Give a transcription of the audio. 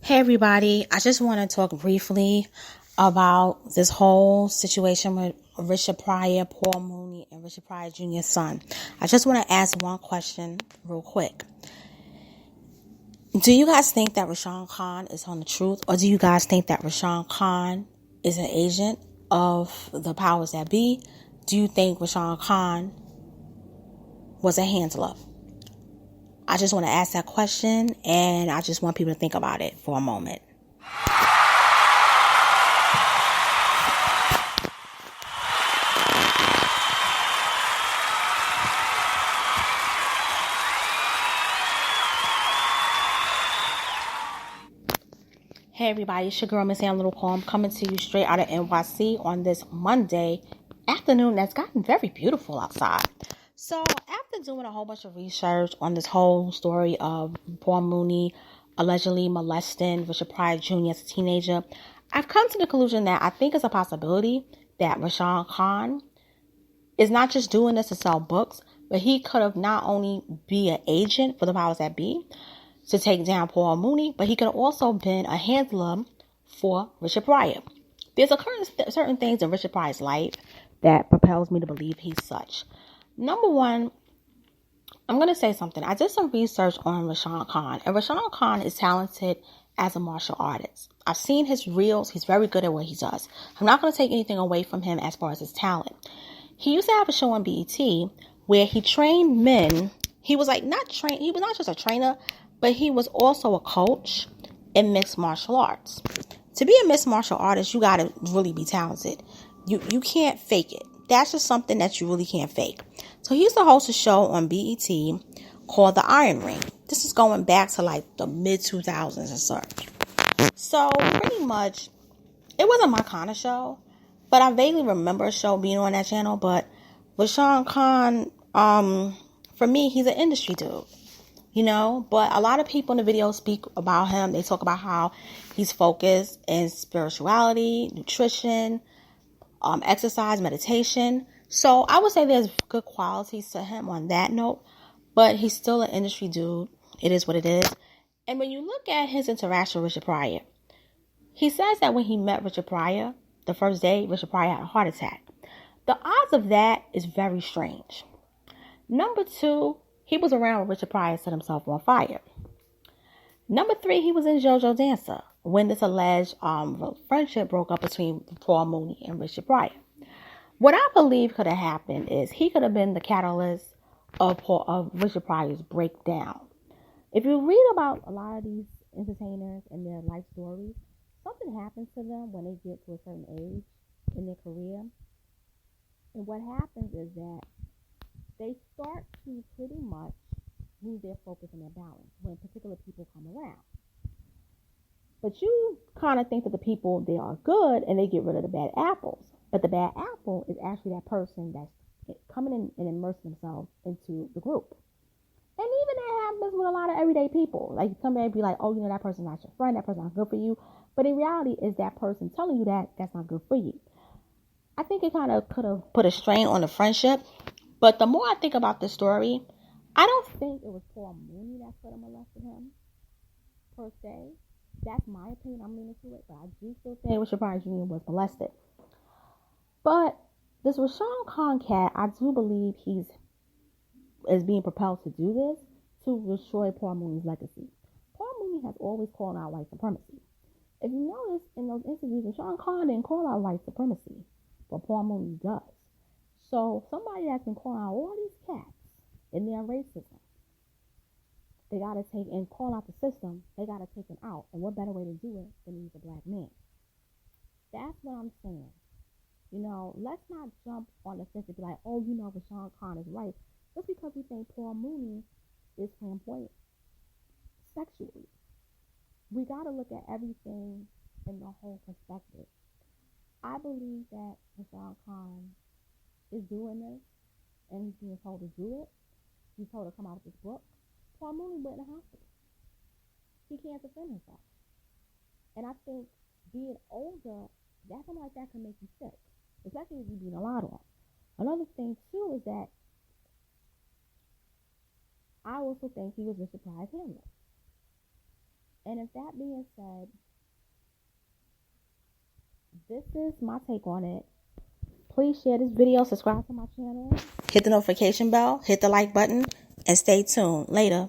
Hey everybody, I just want to talk briefly about this whole situation with Richard Pryor, Paul Mooney, and Richard Pryor Jr.'s son. I just want to ask one question real quick. Do you guys think that Rashon Khan is telling the truth, or do you guys think that Rashon Khan is an agent of the powers that be? Do you think Rashon Khan was a handler? I just want to ask that question, and I just want people to think about it for a moment. Hey everybody, it's your girl Miss Ann Little Calm coming to you straight out of NYC on this Monday afternoon that's gotten very beautiful outside. So after doing a whole bunch of research on this whole story of Paul Mooney allegedly molesting Richard Pryor Jr. as a teenager, I've come to the conclusion that I think it's a possibility that Rashon Khan is not just doing this to sell books, but he could have not only be an agent for the powers that be, to take down Paul Mooney, but he could have also been a handler for Richard Pryor. There's certain things in Richard Pryor's life that propels me to believe he's such. Number one, I'm going to say something. I did some research on Rashon Khan, and Rashon Khan is talented as a martial artist. I've seen his reels. He's very good at what he does. I'm not going to take anything away from him as far as his talent. He used to have a show on BET where he trained men. He was not just a trainer, but he was also a coach in mixed martial arts. To be a mixed martial artist, you got to really be talented. You can't fake it. That's just something that you really can't fake. So he used to host a show on BET called The Iron Ring. This is going back to the mid-2000s and such. So pretty much, it wasn't my kind of show, but I vaguely remember a show being on that channel. But Rashon Khan, for me, he's an industry dude. But a lot of people in the video speak about him. They talk about how he's focused in spirituality, nutrition, exercise, meditation. So I would say there's good qualities to him on that note, but he's still an industry dude. It is what it is. And when you look at his interaction with Richard Pryor, he says that when he met Richard Pryor, the first day, Richard Pryor had a heart attack. The odds of that is very strange. Number two, he was around when Richard Pryor set himself on fire. Number three, he was in JoJo Dancer when this alleged friendship broke up between Paul Mooney and Richard Pryor. What I believe could have happened is he could have been the catalyst of Richard Pryor's breakdown. If you read about a lot of these entertainers and their life stories, something happens to them when they get to a certain age in their career. And what happens is that they start to pretty much lose their focus and their balance when particular people come around. But you kind of think that the people, they are good and they get rid of the bad apples. But the bad apple is actually that person that's coming in and immersing themselves into the group. And even that happens with a lot of everyday people. Like somebody be like, oh, that person's not your friend, that person's not good for you. But in reality, is that person telling you that that's not good for you. I think it kind of could have put a strain on the friendship. But the more I think about this story, I don't think it was Paul Mooney that could have molested him, per se. That's my opinion. I'm leaning to it. But I do still think Richard Pryor Jr. was molested. But this Rashon Khan cat, I do believe is being propelled to do this to destroy Paul Mooney's legacy. Paul Mooney has always called out white supremacy. If you notice in those interviews, Rashon Khan didn't call out white supremacy, but Paul Mooney does. So somebody that's been calling out all these cats in their racism, they got to take and call out the system. They got to take them out. And what better way to do it than use a black man? That's what I'm saying. Let's not jump on the fence and be like, oh, Rashon Khan is right. Just because we think Paul Mooney is flamboyant sexually. We got to look at everything in the whole perspective. I believe that Rashon Khan is doing this, and he's being told to do it. He's told to come out with this book. Paul Mooney went in the hospital. He can't defend himself. And I think being older, something like that can make you sick, especially if you're being lied on. Another thing, too, is that I also think he was Richard Pryor's handler. And if that being said, this is my take on it. Please share this video, subscribe to my channel, hit the notification bell, hit the like button, and stay tuned. Later.